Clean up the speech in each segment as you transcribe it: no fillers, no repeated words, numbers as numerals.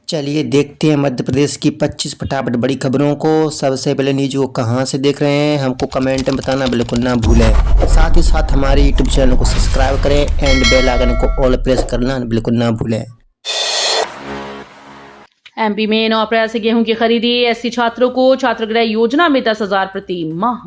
चलिए देखते हैं मध्य प्रदेश की 25 फटाफट बड़ी खबरों को। सबसे पहले न्यूज को कहां से देख रहे हैं हमको कमेंट में बताना बिल्कुल ना भूलें। साथ ही साथ हमारे यूट्यूब चैनल को सब्सक्राइब करें एंड बेल आइकन को ऑल प्रेस करना बिल्कुल ना भूलें। एमपी में 9 अप्रैल से गेहूं की खरीदी। एससी छात्रों को छात्रगृह योजना में 10,000 प्रति माह।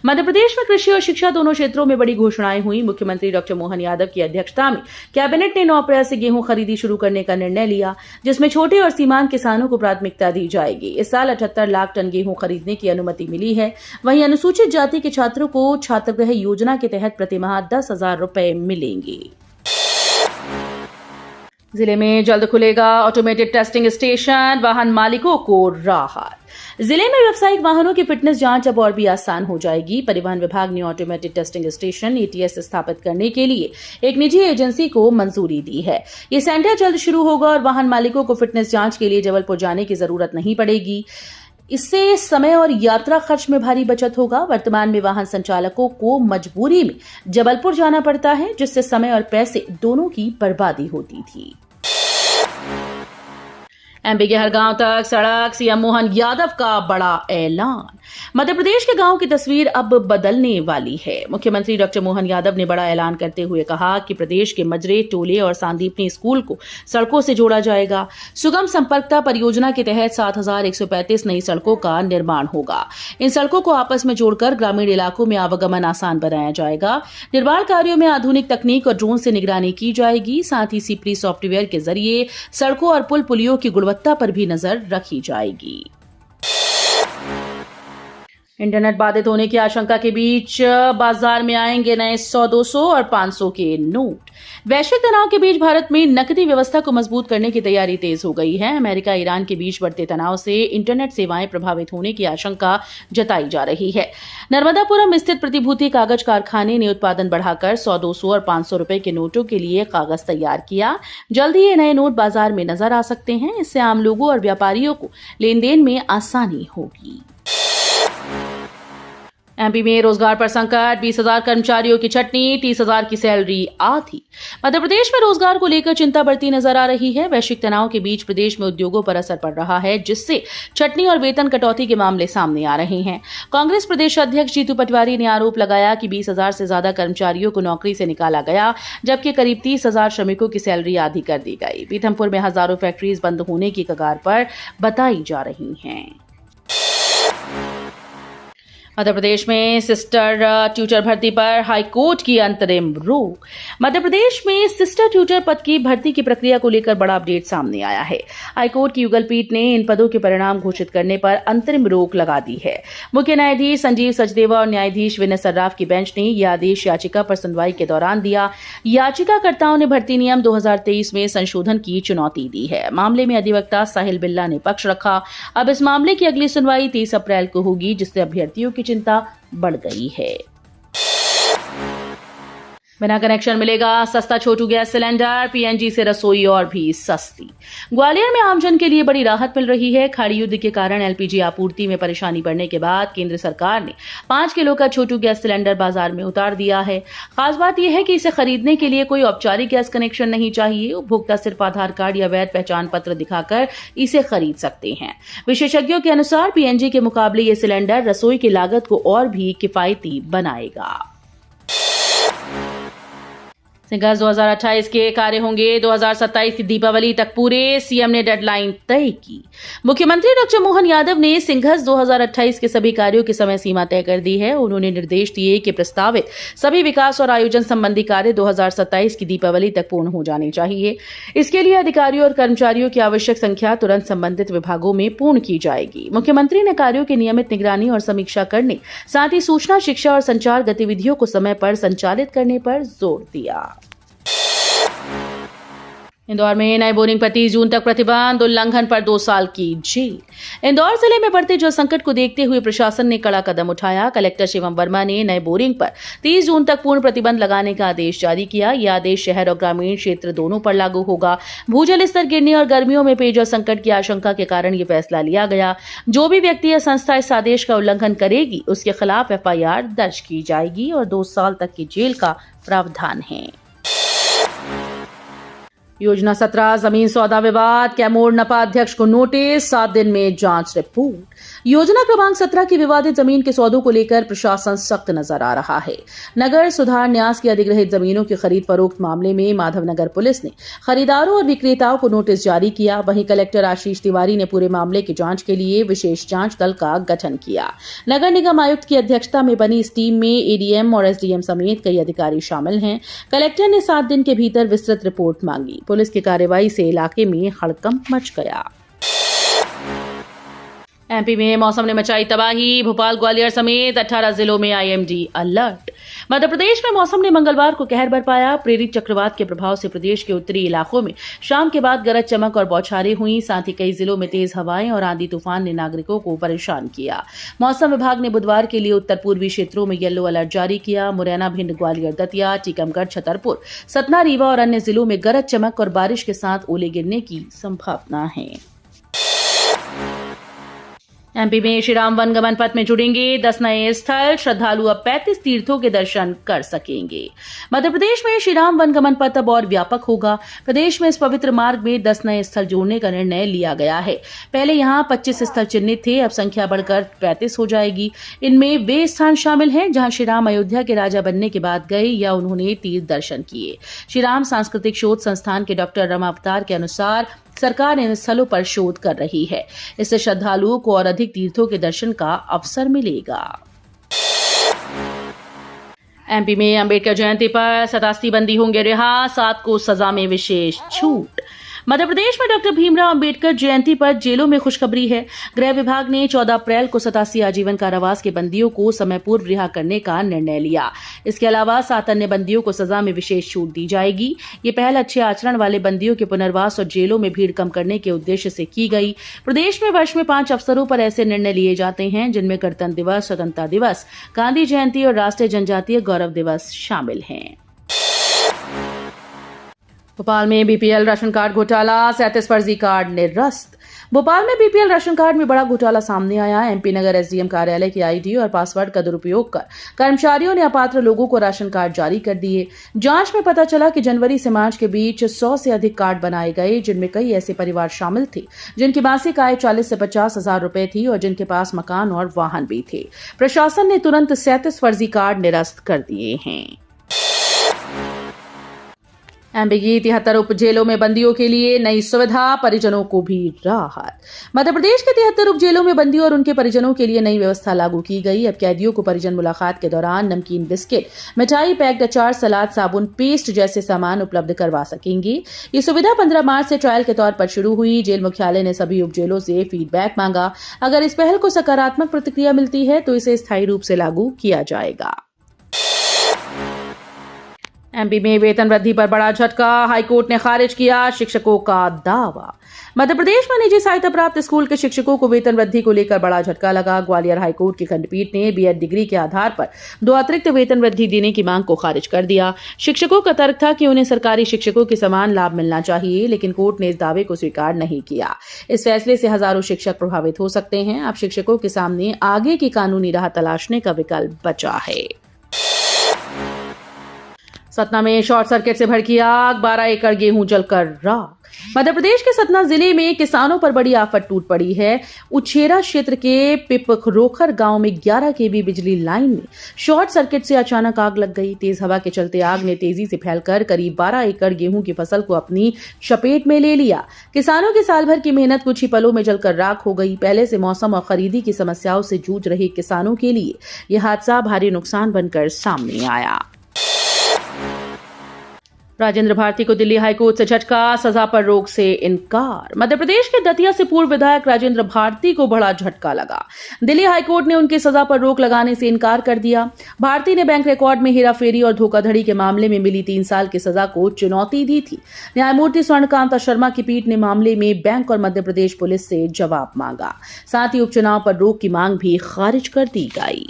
मध्य प्रदेश में कृषि और शिक्षा दोनों क्षेत्रों में बड़ी घोषणाएं हुई। मुख्यमंत्री डॉक्टर मोहन यादव की अध्यक्षता में कैबिनेट ने 9 अप्रैल से गेहूं खरीदी शुरू करने का निर्णय लिया, जिसमें छोटे और सीमांत किसानों को प्राथमिकता दी जाएगी। इस साल 78 लाख टन गेहूं खरीदने की अनुमति मिली है। वहीं अनुसूचित जाति के छात्रों को छात्रगृह योजना के तहत प्रतिमाह 10,000 रुपए मिलेंगे। जिले में जल्द खुलेगा ऑटोमेटेड टेस्टिंग स्टेशन, वाहन मालिकों को राहत। जिले में व्यावसायिक वाहनों की फिटनेस जांच अब और भी आसान हो जाएगी। परिवहन विभाग ने ऑटोमेटेड टेस्टिंग स्टेशन एटीएस स्थापित करने के लिए एक निजी एजेंसी को मंजूरी दी है। ये सेंटर जल्द शुरू होगा और वाहन मालिकों को फिटनेस जांच के लिए जबलपुर जाने की जरूरत नहीं पड़ेगी। इससे समय और यात्रा खर्च में भारी बचत होगा। वर्तमान में वाहन संचालकों को मजबूरी में जबलपुर जाना पड़ता है, जिससे समय और पैसे दोनों की बर्बादी होती थी। एमपी के हर गांव तक सड़क, सीएम मोहन यादव का बड़ा ऐलान। मध्य प्रदेश के गांव की तस्वीर अब बदलने वाली है। मुख्यमंत्री डॉक्टर मोहन यादव ने बड़ा ऐलान करते हुए कहा कि प्रदेश के मजरे, टोले और सांदीपनी स्कूल को सड़कों से जोड़ा जाएगा। सुगम संपर्कता परियोजना के तहत 7,135 नई सड़कों का निर्माण होगा। इन सड़कों को आपस में जोड़कर ग्रामीण इलाकों में आवागमन आसान बनाया जाएगा। निर्माण कार्यों में आधुनिक तकनीक और ड्रोन से निगरानी की जाएगी। साथ ही सीपरी सॉफ्टवेयर के जरिए सड़कों और पुल पुलियों की गुणवत्ता पर भी नजर रखी जाएगी। इंटरनेट बाधित होने की आशंका के बीच बाजार में आएंगे नए 100, 200 और 500 के नोट। वैश्विक तनाव के बीच भारत में नकदी व्यवस्था को मजबूत करने की तैयारी तेज हो गई है। अमेरिका ईरान के बीच बढ़ते तनाव से इंटरनेट सेवाएं प्रभावित होने की आशंका जताई जा रही है। नर्मदापुरम स्थित प्रतिभूति कागज कारखाने ने उत्पादन बढ़ाकर 100, 200 और 500 रुपए के नोटों के लिए कागज तैयार किया। जल्द ही ये नए नोट बाजार में नजर आ सकते हैं। इससे आम लोगों और व्यापारियों को लेन देन में आसानी होगी। एमपी में रोजगार पर संकट, 20,000 कर्मचारियों की छटनी, 30,000 की सैलरी आधी। मध्य प्रदेश में रोजगार को लेकर चिंता बढ़ती नजर आ रही है। वैश्विक तनाव के बीच प्रदेश में उद्योगों पर असर पड़ रहा है, जिससे छटनी और वेतन कटौती के मामले सामने आ रहे हैं। कांग्रेस प्रदेश अध्यक्ष जीतू पटवारी ने आरोप लगाया कि 20,000 से ज्यादा कर्मचारियों को नौकरी से निकाला गया, जबकि करीब 30,000 श्रमिकों की सैलरी आधी कर दी गई। पीथमपुर में हजारों फैक्ट्रीज बंद होने की कगार पर बताई जा रही हैं। मध्य प्रदेश में सिस्टर ट्यूटर भर्ती पर हाईकोर्ट की अंतरिम रोक। मध्य प्रदेश में सिस्टर ट्यूटर पद की भर्ती की प्रक्रिया को लेकर बड़ा अपडेट सामने आया है। हाईकोर्ट की युगल पीठ ने इन पदों के परिणाम घोषित करने पर अंतरिम रोक लगा दी है। मुख्य न्यायाधीश संजीव सचदेवा और न्यायाधीश विनय सर्राफ की बेंच ने यह आदेश याचिका पर सुनवाई के दौरान दिया। याचिकाकर्ताओं ने भर्ती नियम 2023 में संशोधन की चुनौती दी है। मामले में अधिवक्ता साहिल बिल्ला ने पक्ष रखा। अब इस मामले की अगली सुनवाई 30 अप्रैल को होगी, जिससे अभ्यर्थियों की चिंता बढ़ गई है। बिना कनेक्शन मिलेगा सस्ता छोटू गैस सिलेंडर, पीएनजी से रसोई और भी सस्ती। ग्वालियर में आमजन के लिए बड़ी राहत मिल रही है। खाड़ी युद्ध के कारण एलपीजी आपूर्ति में परेशानी बढ़ने के बाद केंद्र सरकार ने 5 किलो का छोटू गैस सिलेंडर बाजार में उतार दिया है। खास बात यह है कि इसे खरीदने के लिए कोई औपचारिक गैस कनेक्शन नहीं चाहिए। उपभोक्ता सिर्फ आधार कार्ड या वैध पहचान पत्र दिखाकर इसे खरीद सकते हैं। विशेषज्ञों के अनुसार पीएनजी के मुकाबले ये सिलेंडर रसोई की लागत को और भी किफायती बनाएगा। सिंघर्ष 2028 के कार्य होंगे 2027 की दीपावली तक पूरे, सीएम ने डेडलाइन तय की। मुख्यमंत्री डॉक्टर मोहन यादव ने सिंघर्ष 2028 के सभी कार्यों की समय सीमा तय कर दी है। उन्होंने निर्देश दिए कि प्रस्तावित सभी विकास और आयोजन संबंधी कार्य 2027 की दीपावली तक पूर्ण हो जाने चाहिए। इसके लिए अधिकारियों और कर्मचारियों की आवश्यक संख्या तुरंत संबंधित विभागों में पूर्ण की जाएगी। मुख्यमंत्री ने कार्यों की नियमित निगरानी और समीक्षा करने, साथ ही सूचना, शिक्षा और संचार गतिविधियों को समय पर संचालित करने पर जोर दिया। इंदौर में नए बोरिंग पर 30 जून तक प्रतिबंध, उल्लंघन पर 2 साल की जेल। इंदौर जिले में बढ़ते जल संकट को देखते हुए प्रशासन ने कड़ा कदम उठाया। कलेक्टर शिवम वर्मा ने नए बोरिंग पर 30 जून तक पूर्ण प्रतिबंध लगाने का आदेश जारी किया। यह आदेश शहर और ग्रामीण क्षेत्र दोनों पर लागू होगा। भूजल स्तर गिरने और गर्मियों में पेयजल संकट की आशंका के कारण यह फैसला लिया गया। जो भी व्यक्ति या संस्था इस आदेश का उल्लंघन करेगी, उसके खिलाफ एफआईआर दर्ज की जाएगी और 2 साल तक की जेल का प्रावधान है। योजना 17 जमीन सौदा विवाद, कैमूर नपा अध्यक्ष को नोटिस, 7 दिन में जांच रिपोर्ट। योजना क्रमांक 17 की विवादित जमीन के सौदों को लेकर प्रशासन सख्त नजर आ रहा है। नगर सुधार न्यास की अधिग्रहित जमीनों की खरीद फरोख्त मामले में माधवनगर पुलिस ने खरीदारों और विक्रेताओं को नोटिस जारी किया। वहीं कलेक्टर आशीष तिवारी ने पूरे मामले की जांच के लिए विशेष जांच दल का गठन किया। नगर निगम आयुक्त की अध्यक्षता में बनी इस टीम में एडीएम और एसडीएम समेत कई अधिकारी शामिल हैं। कलेक्टर ने 7 दिन के भीतर विस्तृत रिपोर्ट मांगी। पुलिस की कार्रवाई से इलाके में हड़कंप मच गया। एमपी में मौसम ने मचाई तबाही, भोपाल ग्वालियर समेत 18 जिलों में आईएमडी अलर्ट। मध्य प्रदेश में मौसम ने मंगलवार को कहर बरपाया। प्रेरित चक्रवात के प्रभाव से प्रदेश के उत्तरी इलाकों में शाम के बाद गरज चमक और बौछारें हुई। साथ ही कई जिलों में तेज हवाएं और आंधी तूफान ने नागरिकों को परेशान किया। मौसम विभाग ने बुधवार के लिए उत्तर पूर्वी क्षेत्रों में येलो अलर्ट जारी किया। मुरैना, भिंड, ग्वालियर, दतिया, टीकमगढ़, छतरपुर, सतना, रीवा और अन्य जिलों में गरज चमक और बारिश के साथ ओले गिरने की संभावना है। एमपी में श्रीराम वनगमन पथ में जुड़ेंगे 10 नए स्थल, श्रद्धालु अब 35 तीर्थों के दर्शन कर सकेंगे। मध्य प्रदेश में श्रीराम वनगमन पथ अब और व्यापक होगा। प्रदेश में इस पवित्र मार्ग में 10 नए स्थल जोड़ने का निर्णय लिया गया है। पहले यहां 25 स्थल चिन्हित थे, अब संख्या बढ़कर 35 हो जाएगी। इनमें वे स्थान शामिल हैं जहां श्रीराम अयोध्या के राजा बनने के बाद गए या उन्होंने तीर्थ दर्शन किए। श्रीराम सांस्कृतिक शोध संस्थान के डॉक्टर रमावतार के अनुसार सरकार इन स्थलों पर शोध कर रही है। इससे श्रद्धालुओं को और अधिक तीर्थों के दर्शन का अवसर मिलेगा। एमपी में अंबेडकर जयंती पर 87 बंदी होंगे रिहा, 7 को सजा में विशेष छूट। मध्य प्रदेश में डॉक्टर भीमराव अंबेडकर जयंती पर जेलों में खुशखबरी है। गृह विभाग ने 14 अप्रैल को 87 आजीवन कारावास के बंदियों को समय पूर्व रिहा करने का निर्णय लिया। इसके अलावा 7 अन्य बंदियों को सजा में विशेष छूट दी जाएगी। ये पहल अच्छे आचरण वाले बंदियों के पुनर्वास और जेलों में भीड़ कम करने के उद्देश्य से की गई। प्रदेश में वर्ष में 5 अवसरों पर ऐसे निर्णय लिए जाते हैं जिनमें गणतंत्र दिवस, स्वतंत्रता दिवस, गांधी जयंती और राष्ट्रीय जनजातीय गौरव दिवस शामिल हैं। भोपाल में बीपीएल राशन कार्ड घोटाला, 37 फर्जी कार्ड निरस्त। भोपाल में बीपीएल राशन कार्ड में बड़ा घोटाला सामने आया। एमपी नगर एसडीएम कार्यालय की आईडी और पासवर्ड का दुरुपयोग कर कर्मचारियों ने अपात्र लोगों को राशन कार्ड जारी कर दिए। जांच में पता चला कि जनवरी से मार्च के बीच 100 से अधिक कार्ड बनाए गए, जिनमें कई ऐसे परिवार शामिल थे जिनकी मासिक आय 40 से 50 हजार रुपए थी और जिनके पास मकान और वाहन भी थे। प्रशासन ने तुरंत 37 फर्जी कार्ड निरस्त कर दिए हैं। एमपी की 73 उप जेलों में बंदियों के लिए नई सुविधा, परिजनों को भी राहत। मध्य प्रदेश के 73 उप जेलों में बंदियों और उनके परिजनों के लिए नई व्यवस्था लागू की गई। अब कैदियों को परिजन मुलाकात के दौरान नमकीन, बिस्किट, मिठाई, पैक्ड अचार, सलाद, साबुन, पेस्ट जैसे सामान उपलब्ध करवा सकेंगे। ये सुविधा 15 मार्च से ट्रायल के तौर पर शुरू हुई। जेल मुख्यालय ने सभी उप जेलों से फीडबैक मांगा। अगर इस पहल को सकारात्मक प्रतिक्रिया मिलती है तो इसे स्थायी रूप से लागू किया जाएगा। एमपी में वेतन वृद्धि पर बड़ा झटका, हाईकोर्ट ने खारिज किया शिक्षकों का दावा। मध्य प्रदेश में निजी सहायता प्राप्त स्कूल के शिक्षकों को वेतन वृद्धि को लेकर बड़ा झटका लगा। ग्वालियर हाईकोर्ट की खंडपीठ ने बीएड डिग्री के आधार पर 2 अतिरिक्त वेतन वृद्धि देने की मांग को खारिज कर दिया। शिक्षकों का तर्क था कि उन्हें सरकारी शिक्षकों के समान लाभ मिलना चाहिए, लेकिन कोर्ट ने इस दावे को स्वीकार नहीं किया। इस फैसले से हजारों शिक्षक प्रभावित हो सकते हैं। अब शिक्षकों के सामने आगे की कानूनी राह तलाशने का विकल्प बचा है। सतना में शॉर्ट सर्किट से भड़की आग, 12 एकड़ गेहूं जलकर राख। मध्य प्रदेश के सतना जिले में किसानों पर बड़ी आफत टूट पड़ी है। उछेरा क्षेत्र के पिपखरोखर गांव में 11 केवी बिजली लाइन में शॉर्ट सर्किट से अचानक आग लग गई। तेज हवा के चलते आग ने तेजी से फैलकर करीब 12 एकड़ गेहूं की फसल को अपनी चपेट में ले लिया। किसानों की साल भर की मेहनत कुछ ही पलों में जलकर राख हो गई। पहले से मौसम और खरीदी की समस्याओं से जूझ रहे किसानों के लिए यह हादसा भारी नुकसान बनकर सामने आया। राजेंद्र भारती को दिल्ली हाईकोर्ट से झटका, सजा पर रोक से इनकार। मध्य प्रदेश के दतिया से पूर्व विधायक राजेंद्र भारती को बड़ा झटका लगा। दिल्ली हाईकोर्ट ने उनकी सजा पर रोक लगाने से इनकार कर दिया। भारती ने बैंक रिकॉर्ड में हेराफेरी और धोखाधड़ी के मामले में मिली 3 साल की सजा को चुनौती दी थी। न्यायमूर्ति स्वर्णकांता शर्मा की पीठ ने मामले में बैंक और मध्य प्रदेश पुलिस से जवाब मांगा। साथ ही उपचुनाव पर रोक की मांग भी खारिज कर दी गई।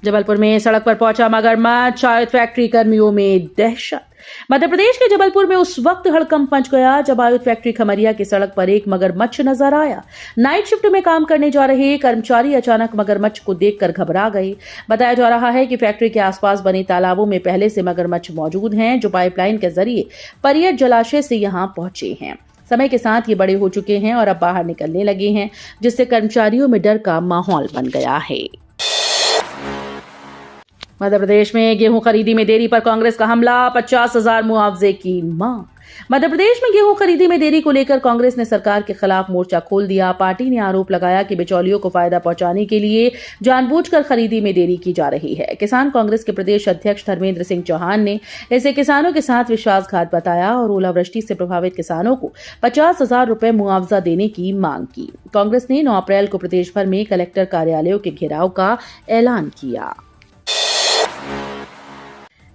जबलपुर में सड़क पर पहुंचा मगरमच्छ, चाय फैक्ट्री कर्मियों में दहशत। मध्य प्रदेश के जबलपुर में उस वक्त हड़कंप मच गया जब आयुध फैक्ट्री खमरिया की सड़क पर एक मगरमच्छ नजर आया। नाइट शिफ्ट में काम करने जा रहे कर्मचारी अचानक मगरमच्छ को देखकर घबरा गए। बताया जा रहा है कि फैक्ट्री के आसपास बने तालाबों में पहले से मगरमच्छ मौजूद हैं, जो पाइपलाइन के जरिए परियट जलाशय से यहां पहुंचे हैं। समय के साथ ये बड़े हो चुके हैं और अब बाहर निकलने लगे हैं, जिससे कर्मचारियों में डर का माहौल बन गया है। मध्य प्रदेश में गेहूं खरीदी में देरी पर कांग्रेस का हमला, 50,000 मुआवजे की मांग। मध्य प्रदेश में गेहूं खरीदी में देरी को लेकर कांग्रेस ने सरकार के खिलाफ मोर्चा खोल दिया। पार्टी ने आरोप लगाया कि बिचौलियों को फायदा पहुंचाने के लिए जानबूझकर खरीदी में देरी की जा रही है। किसान कांग्रेस के प्रदेश अध्यक्ष धर्मेंद्र सिंह चौहान ने इसे किसानों के साथ विश्वासघात बताया और ओलावृष्टि से प्रभावित किसानों को 50,000 रुपए मुआवजा देने की मांग की। कांग्रेस ने 9 अप्रैल को प्रदेश भर में कलेक्टर कार्यालयों के घेराव का ऐलान किया।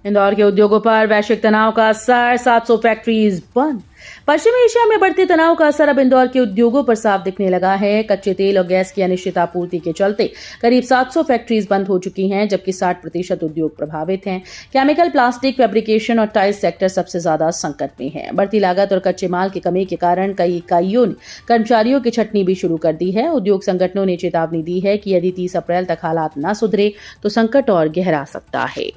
इंदौर के उद्योगों पर वैश्विक तनाव का असर, 700 फैक्ट्रीज बंद। पश्चिमी एशिया में बढ़ते तनाव का असर अब इंदौर के उद्योगों पर साफ दिखने लगा है। कच्चे तेल और गैस की अनिश्चित आपूर्ति के चलते करीब 700 फैक्ट्रीज बंद हो चुकी हैं, जबकि 60% उद्योग प्रभावित हैं। केमिकल, प्लास्टिक, फैब्रिकेशन और टाइल्स सेक्टर सबसे ज्यादा संकट में है। बढ़ती लागत और कच्चे माल की कमी के कारण कई इकाइयों ने कर्मचारियों की छंटनी भी शुरू कर दी है। उद्योग संगठनों ने चेतावनी दी है कि यदि 30 अप्रैल तक हालात न सुधरे तो संकट और गहरा सकता है।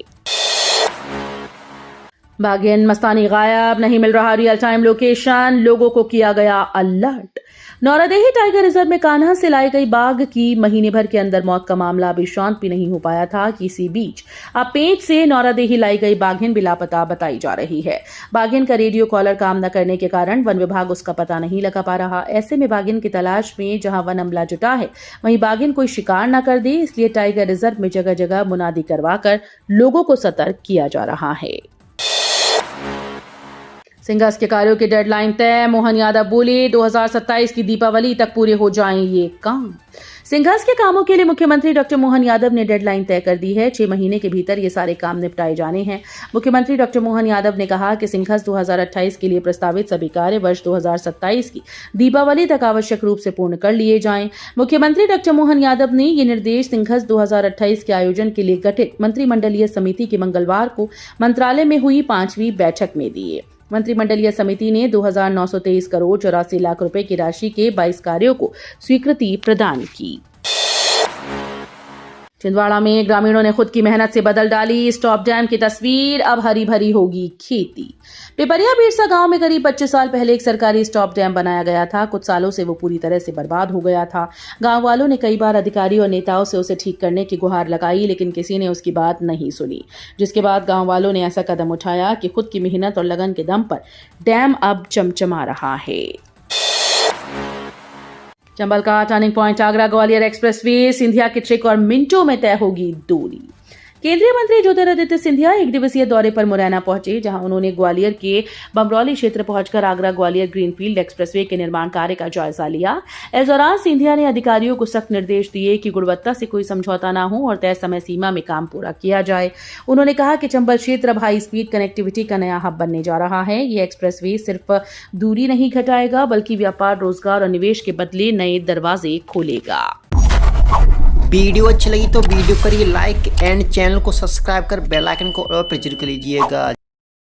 बाघिन मस्तानी गायब, नहीं मिल रहा रियल टाइम लोकेशन, लोगों को किया गया अलर्ट। नौरादेही टाइगर रिजर्व में कान्हा से लाई गई बाघ की महीने भर के अंदर मौत का मामला अभी शांत भी नहीं हो पाया था कि इसी बीच अब पेंच से नौरादेही लाई गई बाघिन भी लापता बताई जा रही है। बाघिन का रेडियो कॉलर काम न करने के कारण वन विभाग उसका पता नहीं लगा पा रहा। ऐसे में बाघिन की तलाश में जहां वन अमला जुटा है, वहीं बाघिन कोई शिकार न कर दे, इसलिए टाइगर रिजर्व में जगह जगह मुनादी करवाकर लोगों को सतर्क किया जा रहा है। सिंघस के कार्यों की डेडलाइन तय, मोहन यादव बोले 2027 की दीपावली तक पूरे हो जाएं ये काम। सिंघस के कामों के लिए मुख्यमंत्री डॉक्टर मोहन यादव ने डेडलाइन तय कर दी है। 6 महीने के भीतर ये सारे काम निपटाए जाने हैं। मुख्यमंत्री डॉक्टर मोहन यादव ने कहा कि सिंघस 2028 के लिए प्रस्तावित सभी कार्य वर्ष 2027 की दीपावली तक आवश्यक रूप से पूर्ण कर लिए जाएं। मुख्यमंत्री डॉक्टर मोहन यादव ने ये निर्देश सिंघस 2028 के आयोजन के लिए गठित मंत्रिमंडलीय समिति की मंगलवार को मंत्रालय में हुई 5वीं बैठक में दिए। मंत्रिमंडलीय समिति ने 2,923 करोड़ 84 लाख रुपए की राशि के 22 कार्यों को स्वीकृति प्रदान की। छिंदवाड़ा में ग्रामीणों ने खुद की मेहनत से बदल डाली स्टॉप डैम की तस्वीर, अब हरी भरी होगी खेती। पिपरिया बीरसा गांव में करीब 25 साल पहले एक सरकारी स्टॉप डैम बनाया गया था। कुछ सालों से वो पूरी तरह से बर्बाद हो गया था। गांव वालों ने कई बार अधिकारी और नेताओं से उसे ठीक करने की गुहार लगाई, लेकिन किसी ने उसकी बात नहीं सुनी, जिसके बाद गांव वालों ने ऐसा कदम उठाया कि खुद की मेहनत और लगन के दम पर डैम अब चमचमा रहा है। चंबल का turning point Agra Gwalior expressway, Scindia की ट्रिक और मिनटों में तय होगी दूरी। केंद्रीय मंत्री ज्योतिरादित्य सिंधिया 1 दिवसीय दौरे पर मुरैना पहुंचे, जहां उन्होंने ग्वालियर के बमरौली क्षेत्र पहुंचकर आगरा ग्वालियर ग्रीनफील्ड एक्सप्रेसवे के निर्माण कार्य का जायजा लिया। इस दौरान सिंधिया ने अधिकारियों को सख्त निर्देश दिए कि गुणवत्ता से कोई समझौता न हो और तय समय सीमा में काम पूरा किया जाए। उन्होंने कहा कि चंबल क्षेत्र अब हाई स्पीड कनेक्टिविटी का नया हब बनने जा रहा है। ये एक्सप्रेसवे सिर्फ दूरी नहीं घटाएगा, बल्कि व्यापार, रोजगार और निवेश के बदले नए दरवाजे खोलेगा। वीडियो अच्छी लगी तो वीडियो करिए लाइक एंड चैनल को सब्सक्राइब कर बेल आइकन को और प्रेस कर लीजिएगा।